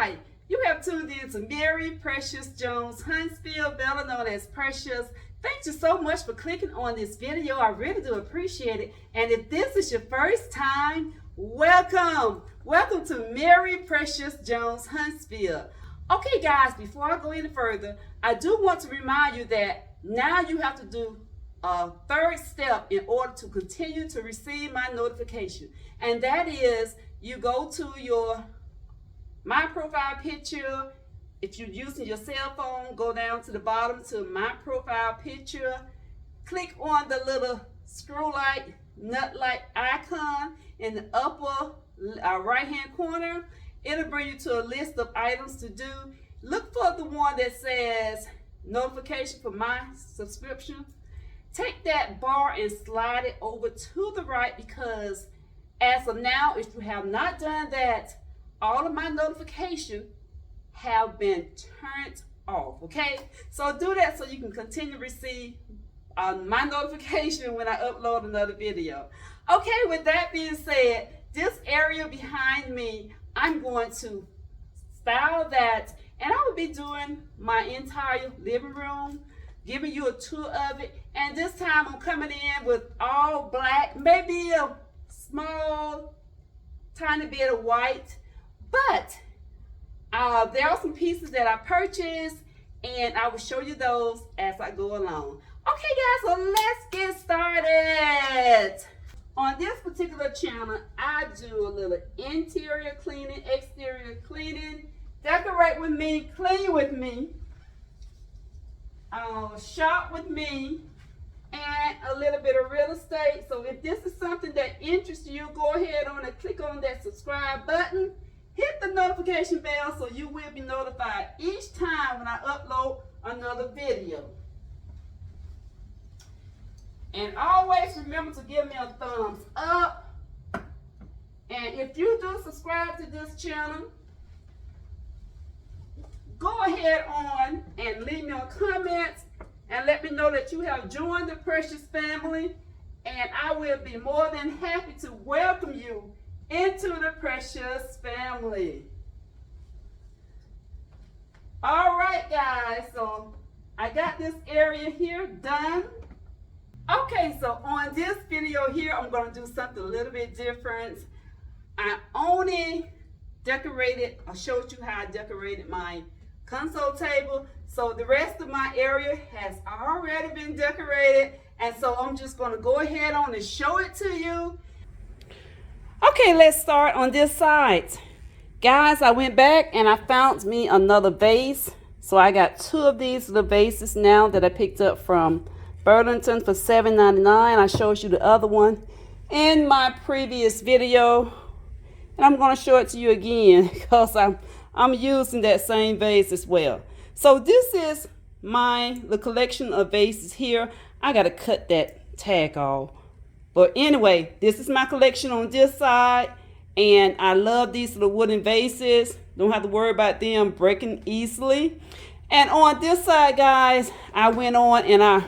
Hi, you have tuned in to Mary Precious Jones Huntsville, better known as Precious. Thank you so much for clicking on this video. I really do appreciate it. And if this is your first time, welcome. Welcome to Mary Precious Jones Huntsville. Okay guys, before I go any further, I do want to remind you that now you have to do a third step in order to continue to receive my notification. And that is you go to your my profile picture. If you're using your cell phone, go down to the bottom to my profile picture, click on the little screw light, nut light icon in the upper right hand corner. It'll bring you to a list of items to do. Look for the one that says notification for my subscription. Take that bar and slide it over to the right, because as of now, if you have not done that, all of my notifications have been turned off, okay? So do that so you can continue to receive my notification when I upload another video. Okay, with that being said, this area behind me, I'm going to style that, and I will be doing my entire living room, giving you a tour of it. And this time I'm coming in with all black, maybe a small, tiny bit of white. But there are some pieces that I purchased, and I will show you those as I go along. Okay guys, so let's get started. On this particular channel, I do a little interior cleaning, exterior cleaning, decorate with me, clean with me, shop with me, and a little bit of real estate. So if this is something that interests you, go ahead on and click on that subscribe button. Hit the notification bell so you will be notified each time when I upload another video. And always remember to give me a thumbs up. And if you do subscribe to this channel, go ahead on and leave me a comment and let me know that you have joined the Precious family. And I will be more than happy to welcome you into the Precious family. All right guys, so I got this area here done. Okay, so on this video here, I'm going to do something a little bit different. I only decorated, I showed you how I decorated my console table. So the rest of my area has already been decorated, and so I'm just going to go ahead on and show it to you. Okay, let's start on this side. Guys, I went back and I found me another vase. So I got two of these little vases now that I picked up from Burlington for $7.99. I showed you the other one in my previous video. And I'm going to show it to you again because I'm using that same vase as well. So this is the collection of vases here. I got to cut that tag off. But anyway, this is my collection on this side, and I love these little wooden vases. Don't have to worry about them breaking easily. And on this side, guys, I went on and I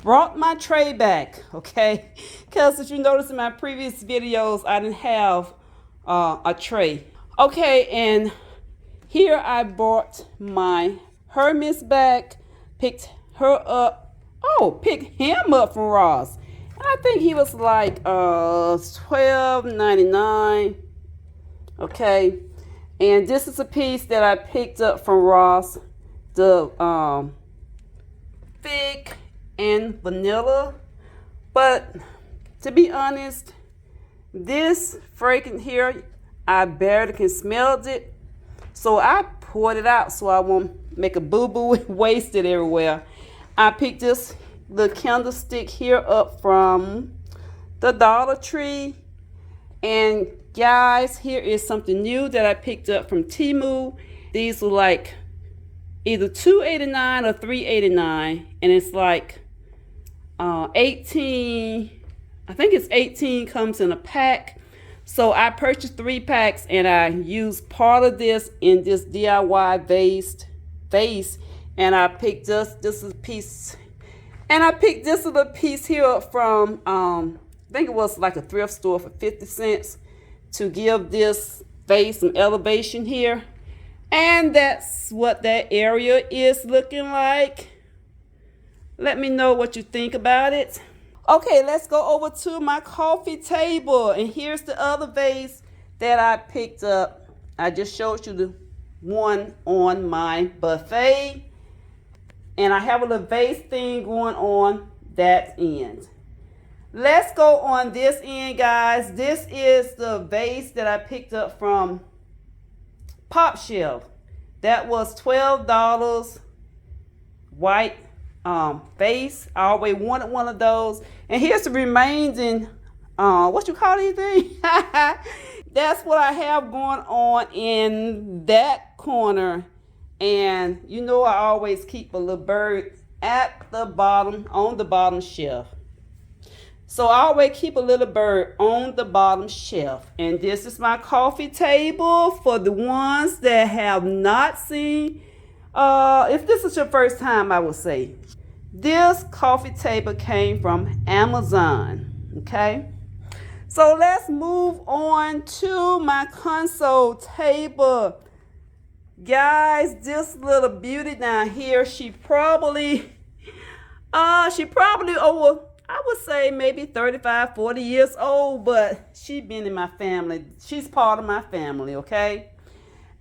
brought my tray back, okay? Because as you noticed in my previous videos, I didn't have a tray. Okay, and here I brought my Hermes back, picked her up. Oh, picked him up from Ross. I think he was like $12.99. Okay, and this is a piece that I picked up from Ross, the fig and vanilla. But to be honest, this fragrance here, I barely can smell it, so I poured it out so I won't make a boo-boo waste it everywhere. I picked the candlestick here up from the Dollar Tree. And guys, here is something new that I picked up from Temu. These were like either $2.89 or $3.89, and it's like 18, I think it's 18 comes in a pack. So I purchased 3 packs, and I used part of this in this DIY vase, and I picked this piece. And I picked this little piece here up from, I think it was like a thrift store for 50 cents to give this vase some elevation here. And that's what that area is looking like. Let me know what you think about it. Okay, let's go over to my coffee table. And here's the other vase that I picked up. I just showed you the one on my buffet. And I have a little vase thing going on that end. Let's go on this end, guys. This is the vase that I picked up from Pop Shelf. That was $12. White vase. I always wanted one of those. And here's the remaining, what you call these things? That's what I have going on in that corner. And you know I always keep a little bird at the bottom, on the bottom shelf. So I always keep a little bird on the bottom shelf. And this is my coffee table for the ones that have not seen. If this is your first time, I would say, this coffee table came from Amazon, okay? So let's move on to my console table. Guys, this little beauty down here, she probably over, I would say maybe 35, 40 years old, but she been in my family. She's part of my family, okay?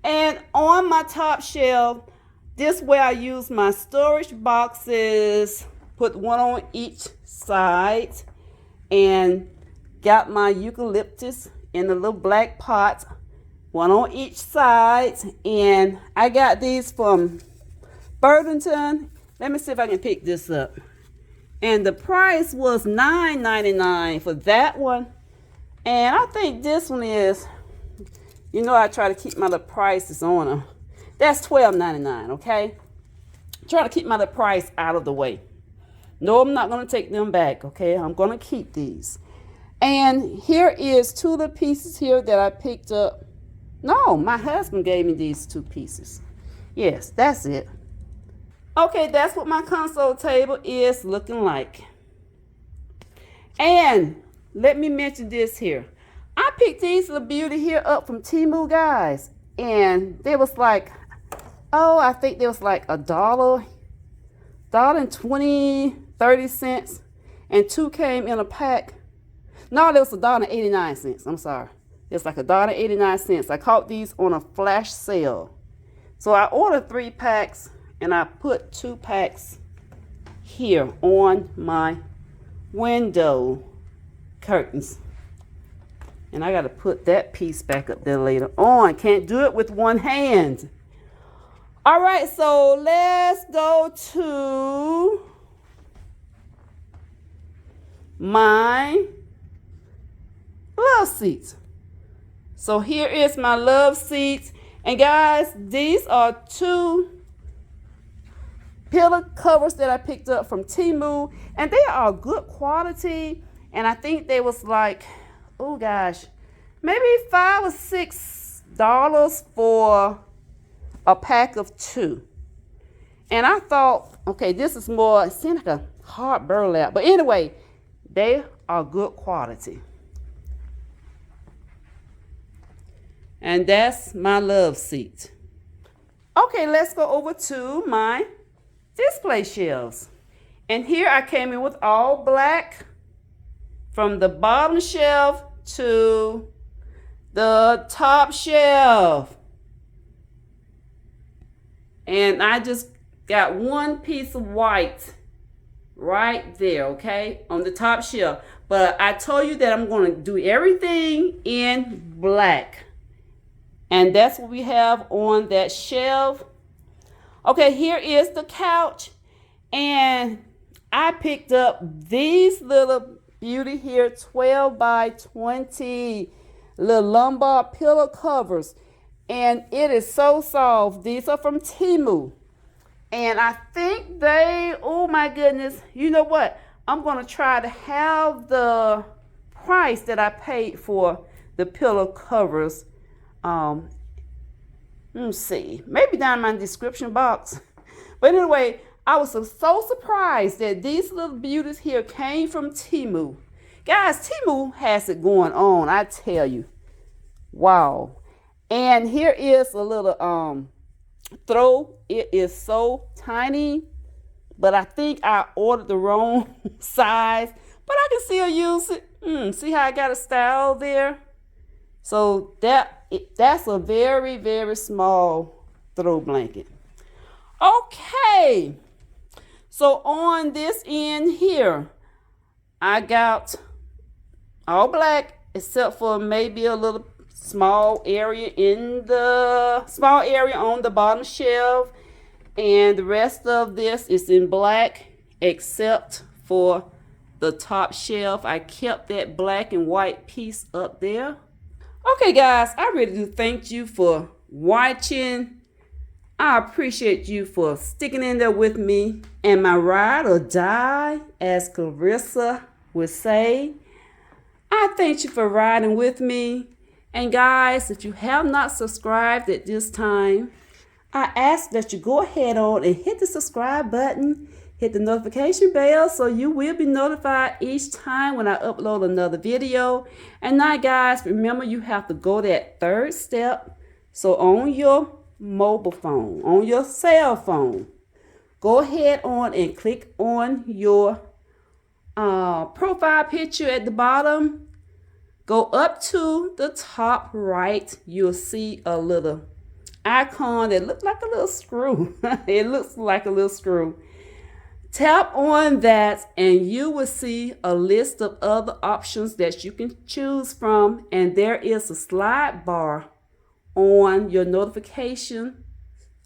And on my top shelf, this way I use my storage boxes, put one on each side, and got my eucalyptus in the little black pot, one on each side. And I got these from Burlington. Let me see if I can pick this up. And the price was $9.99 for that one. And I think this one is, you know, I try to keep my little prices on them. That's $12.99, okay? Try to keep my little price out of the way. No, I'm not going to take them back, okay? I'm going to keep these. And here is two little pieces here that I picked up. No, my husband gave me these two pieces. Yes, that's it. Okay, that's what my console table is looking like. And let me mention this here. I picked these little beauty here up from Temu, guys. And they was like, I think there was like $1, $1.20, and two came in a pack. No, there was $1.89. I'm sorry. It's like $1.89. I caught these on a flash sale. So I ordered 3 packs and I put 2 packs here on my window curtains. And I got to put that piece back up there later on. Can't do it with one hand. All right, so let's go to my love seats. So here is my love seats. And guys, these are 2 pillow covers that I picked up from Temu. And they are good quality. And I think they was like, oh gosh, maybe $5 or $6 for a pack of 2. And I thought, okay, this is more, it seems like a hard burlap. But anyway, they are good quality. And that's my love seat. Okay, let's go over to my display shelves. And here I came in with all black from the bottom shelf to the top shelf. And I just got one piece of white right there, okay, on the top shelf. But I told you that I'm going to do everything in black. And that's what we have on that shelf. Okay, here is the couch. And I picked up these little beauty here, 12 by 20 little lumbar pillow covers. And it is so soft. These are from Temu. And I think they, oh my goodness, you know what? I'm going to try to have the price that I paid for the pillow covers. Let me see, maybe down in my description box. But anyway, I was so surprised that these little beauties here came from Temu. Guys, Temu has it going on, I tell you. Wow. And here is a little throw. It is so tiny, but I think I ordered the wrong size, but I can still use it. See how I got a style there? So that's a very, very small throw blanket. Okay, so on this end here, I got all black except for maybe a little small area on the bottom shelf, and the rest of this is in black except for the top shelf. I kept that black and white piece up there. Okay guys, I really do thank you for watching. I appreciate you for sticking in there with me and my ride or die, as Clarissa would say. I thank you for riding with me. And guys, if you have not subscribed at this time, I ask that you go ahead on and hit the subscribe button, hit the notification bell so you will be notified each time when I upload another video. And now guys, remember you have to go that third step. So on your mobile phone, on your cell phone, go ahead on and click on your profile picture at the bottom. Go up to the top right. You'll see a little icon that looks like a little screw. It looks like a little screw. Tap on that and you will see a list of other options that you can choose from. And there is a slide bar on your notification.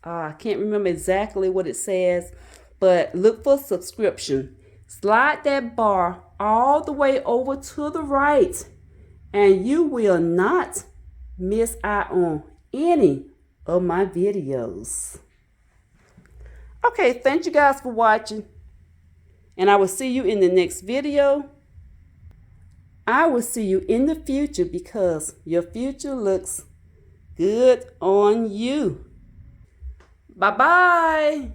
I can't remember exactly what it says, but look for subscription. Slide that bar all the way over to the right and you will not miss out on any of my videos. Okay, thank you guys for watching, and I will see you in the next video. I will see you in the future because your future looks good on you. Bye-bye.